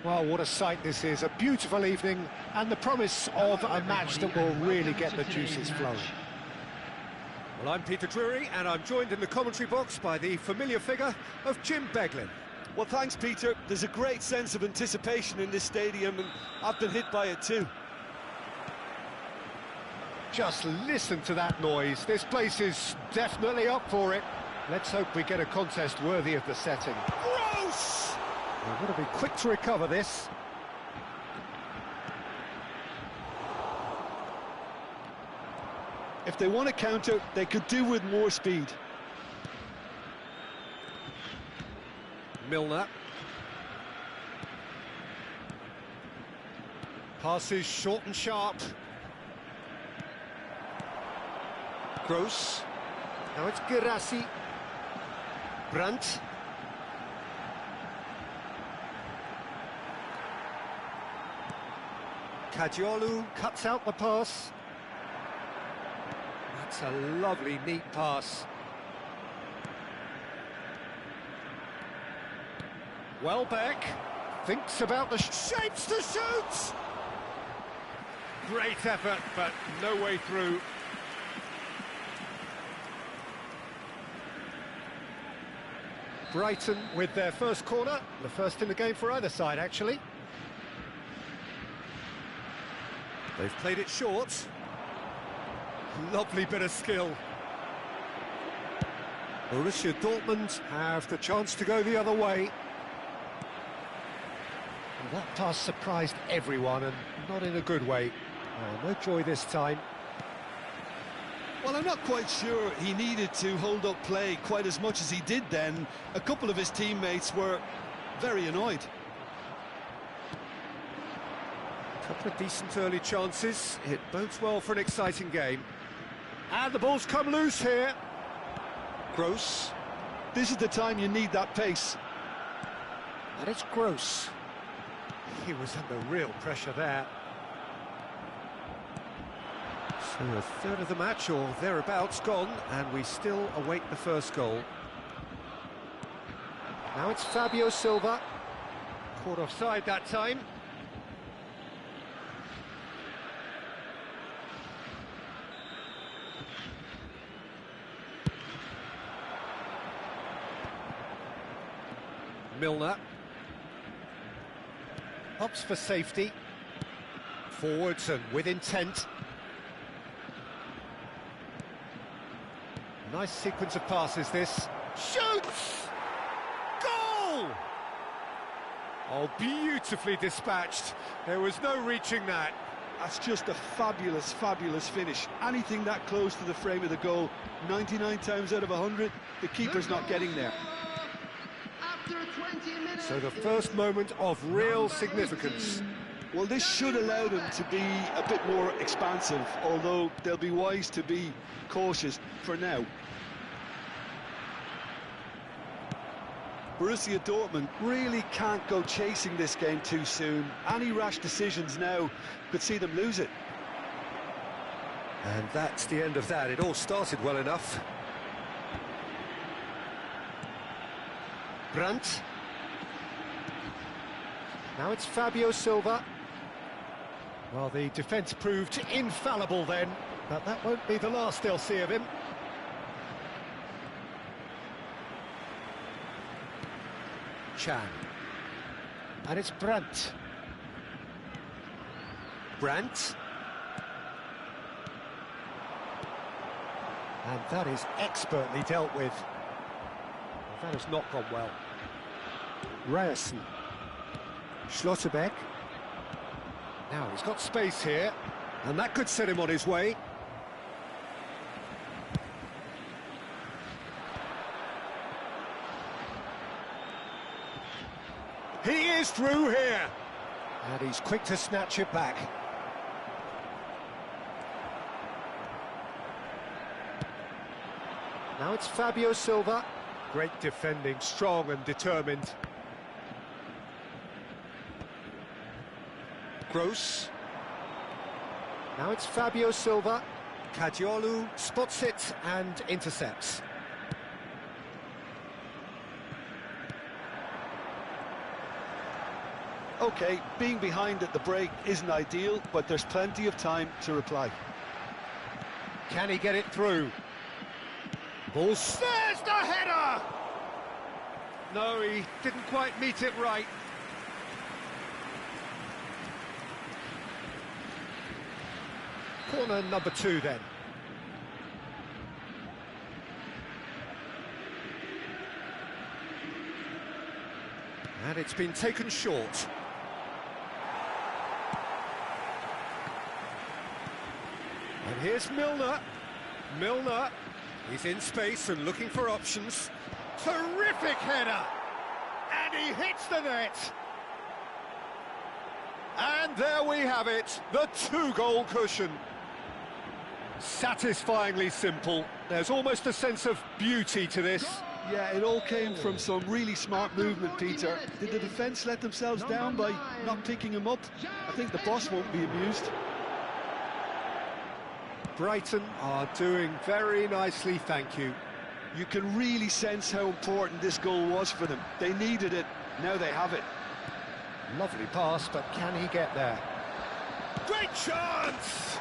Well, what a sight this is, a beautiful evening, and the promise of a match that will really get the juices flowing. Well, I'm Peter Drury, and I'm joined in the commentary box by the familiar figure of Jim Beglin. Well, thanks, Peter. There's a great sense of anticipation in this stadium, and I've been hit by it too. Just listen to that noise. This place is definitely up for it. Let's hope we get a contest worthy of the setting. Gross! We're going to be quick to recover this. If they want to counter, they could do with more speed. Milner. Passes short and sharp. Gross. Now it's Girassi. Brandt. Kajiolu cuts out the pass. That's a lovely, neat pass. Welbeck thinks about the shapes to shoot! Great effort, but no way through. Brighton with their first corner, the first in the game for either side, actually. They've played it short. Lovely bit of skill. Borussia Dortmund have the chance to go the other way. And that pass surprised everyone, and not in a good way. No joy this time. Well, I'm not quite sure he needed to hold up play quite as much as he did then. A couple of his teammates were very annoyed. A couple of decent early chances. It bodes well for an exciting game. And the ball's come loose here. Gross. This is the time you need that pace. And it's Gross. He was under real pressure there. So a third of the match, or thereabouts, gone, and we still await the first goal. Now it's Fabio Silva. Caught offside that time. Milner. Opts for safety. Forwards and with intent. Nice sequence of passes, this. Shoots! Goal! Oh, beautifully dispatched. There was no reaching that. That's just a fabulous, fabulous finish. Anything that close to the frame of the goal, 99 times out of 100, the keeper's not getting there. So the first moment of real significance. Well, this should allow them to be a bit more expansive, although they'll be wise to be cautious for now. Borussia Dortmund really can't go chasing this game too soon. Any rash decisions now could see them lose it. And that's the end of that. It all started well enough. Brandt. Now it's Fabio Silva. Well, the defence proved infallible then, but that won't be the last they'll see of him. Chan. And it's Brandt. Brandt. And that is expertly dealt with. Well, that has not gone well. Ryerson. Schlotterbeck. Now he's got space here, and that could set him on his way. He is through here, and he's quick to snatch it back. Now it's Fabio Silva. Great defending, strong and determined. Gross. Now it's Fabio Silva. Kajiolu spots it and intercepts. OK, being behind at the break isn't ideal, but there's plenty of time to reply. Can he get it through? Ball, there's the header! No, he didn't quite meet it right. Corner number 2 then. And it's been taken short. And here's Milner. Milner, he's in space and looking for options. Terrific header! And he hits the net! And there we have it, the 2-goal cushion. Satisfyingly simple. There's almost a sense of beauty to this. Yeah, it all came from some really smart movement, Peter. Did the defence let themselves down by not picking him up? I think the boss won't be amused. Brighton are doing very nicely, thank you. You can really sense how important this goal was for them. They needed it, now they have it. Lovely pass, but can he get there? Great chance!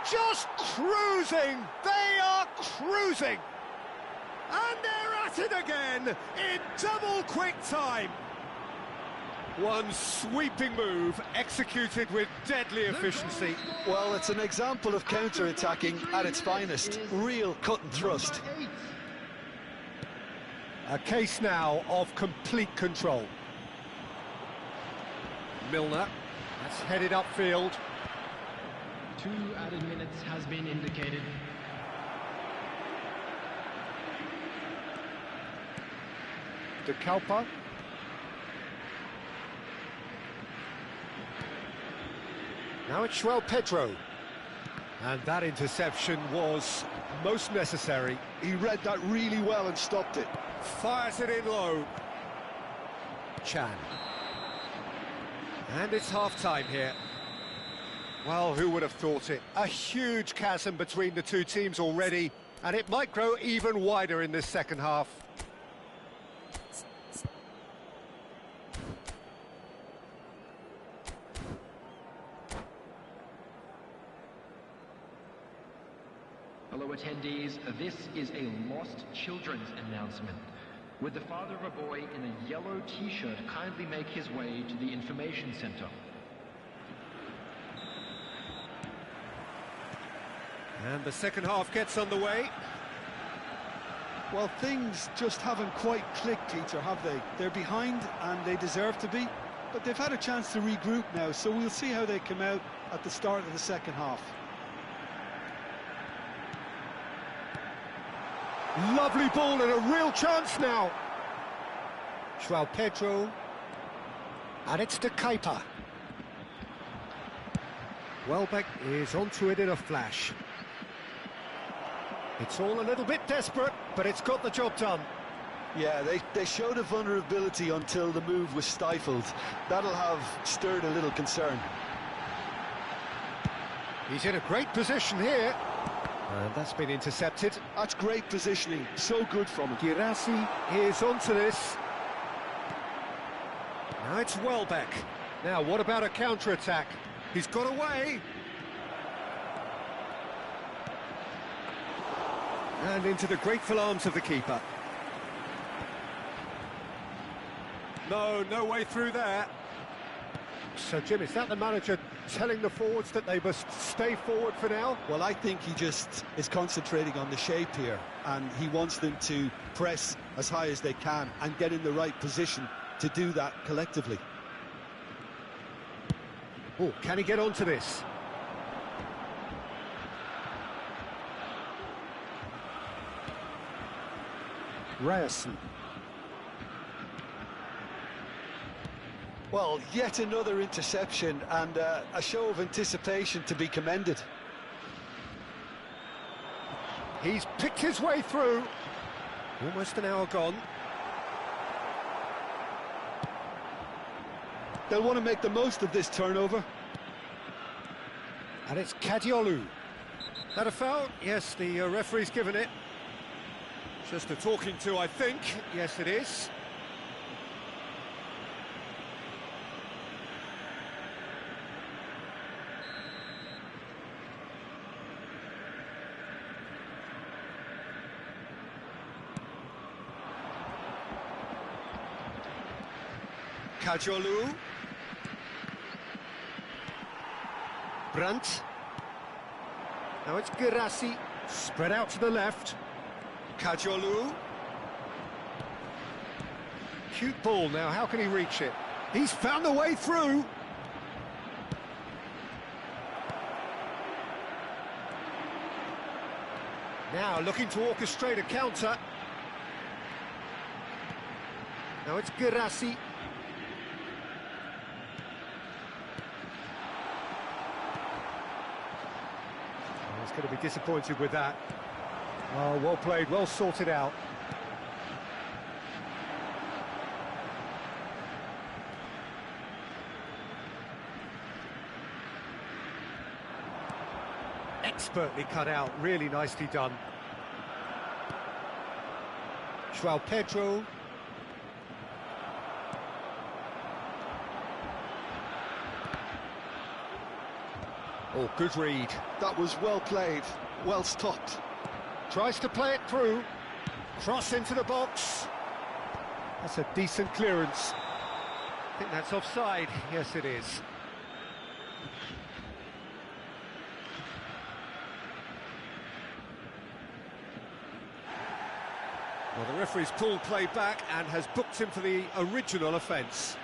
Just cruising! They are cruising! And they're at it again, in double quick time! One sweeping move, executed with deadly efficiency. Well, it's an example of counter-attacking at its finest. Real cut and thrust. A case now of complete control. Milner, that's headed upfield. 2 added minutes has been indicated. De Kalpa. Now it's Pedro. And that interception was most necessary. He read that really well and stopped it. Fires it in low. Chan. And it's half-time here. Well, who would have thought it? A huge chasm between the two teams already, and it might grow even wider in this second half. Hello attendees, this is a lost children's announcement. Would the father of a boy in a yellow t-shirt kindly make his way to the information center? And the second half gets underway. Well, things just haven't quite clicked, Peter, have they? They're behind, and they deserve to be, but they've had a chance to regroup now, so we'll see how they come out at the start of the second half. Lovely ball and a real chance now. Pedro. And it's De Kuiper. Welbeck is onto it in a flash. It's all a little bit desperate, but it's got the job done. Yeah, they showed a vulnerability until the move was stifled. That'll have stirred a little concern. He's in a great position here. And that's been intercepted. That's great positioning, so good from him. Girassi is onto this. Now it's Welbeck. Now, what about a counter-attack? He's got away. And into the grateful arms of the keeper. No way through there. So, Jim, is that the manager telling the forwards that they must stay forward for now? Well, I think he just is concentrating on the shape here, and he wants them to press as high as they can and get in the right position to do that collectively. Oh, can he get onto this? Ryerson. Well, yet another interception and a show of anticipation to be commended. He's picked his way through. Almost an hour gone. They'll want to make the most of this turnover. And it's Kadiolu. That a foul? Yes, the referee's given it. Just a talking to, I think. Yes, it is. Kajolu. Brandt. Now it's Girassi. Spread out to the left. Kajolu. Cute ball now, how can he reach it? He's found the way through. Now looking to orchestrate a counter. Now it's Girassi. Oh, he's going to be disappointed with that. Oh, well played, well sorted out. Expertly cut out, really nicely done. João Pedro. Oh, good read. That was well played, well stopped. Tries to play it through. Cross into the box. That's a decent clearance. I think that's offside. Yes, it is. Well, the referee's pulled play back and has booked him for the original offence.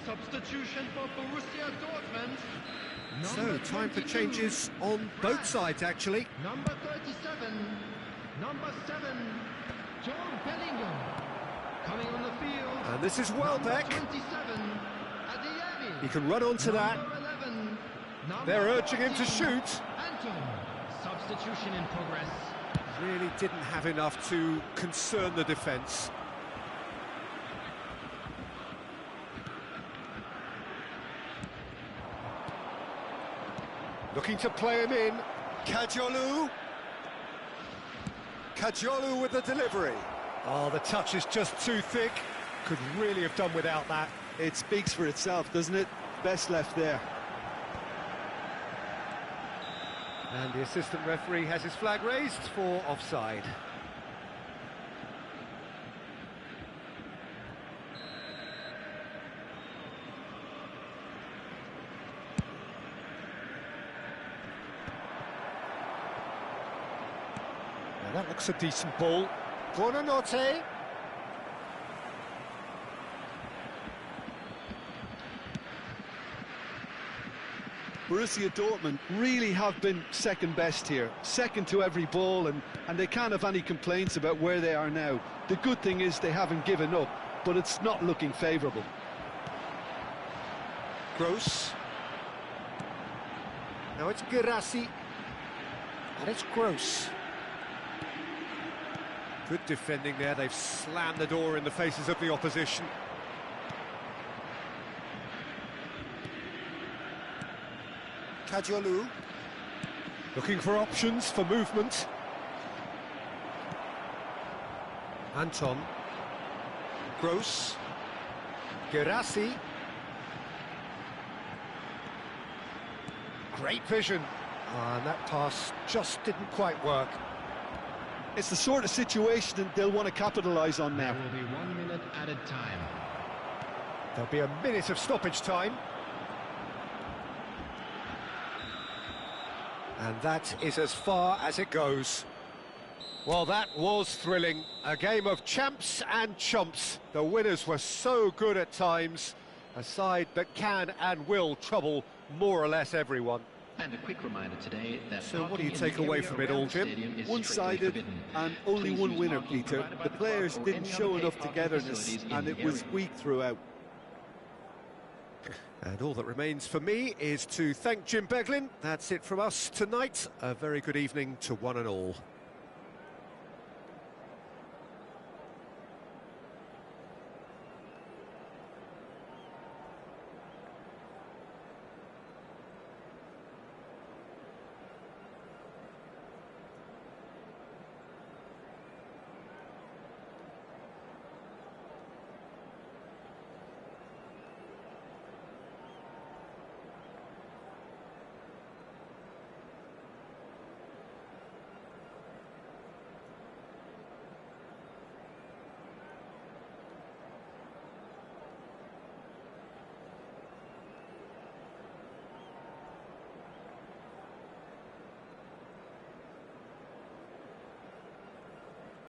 Substitution for Borussia Dortmund. So, time for changes on both sides, actually. Number 37, number 7, John Bellingham. Coming on the field. And this is Welbeck. 27, Adeyemi. He can run onto that. 11, They're urging him to 14, shoot. Anton. Substitution in progress. Really didn't have enough to concern the defence. Looking to play him in. Kajolu. Kajolu with the delivery. Oh, the touch is just too thick. Could really have done without that. It speaks for itself, doesn't it? Best left there. And the assistant referee has his flag raised for offside. Now that looks a decent ball. Buonanotte. Borussia Dortmund really have been second best here, second to every ball, and they can't have any complaints about where they are now. The good thing is they haven't given up, but it's not looking favourable. Gross. Now it's Girassi. And it's Gross. Good defending there, they've slammed the door in the faces of the opposition. Kajolu. Looking for options for movement. Anton. Gross. Girassi. Great vision. And that pass just didn't quite work. It's the sort of situation that they'll want to capitalise on now. There will be 1 minute added time. There'll be a minute of stoppage time. And that is as far as it goes. Well, that was thrilling. A game of champs and chumps. The winners were so good at times. A side that can and will trouble more or less everyone. And a quick reminder today that So what do you take away from it all, Jim? One-sided and only one winner, Peter. The players didn't show enough togetherness and it was weak throughout. And all that remains for me is to thank Jim Beglin. That's it from us tonight. A very good evening to one and all.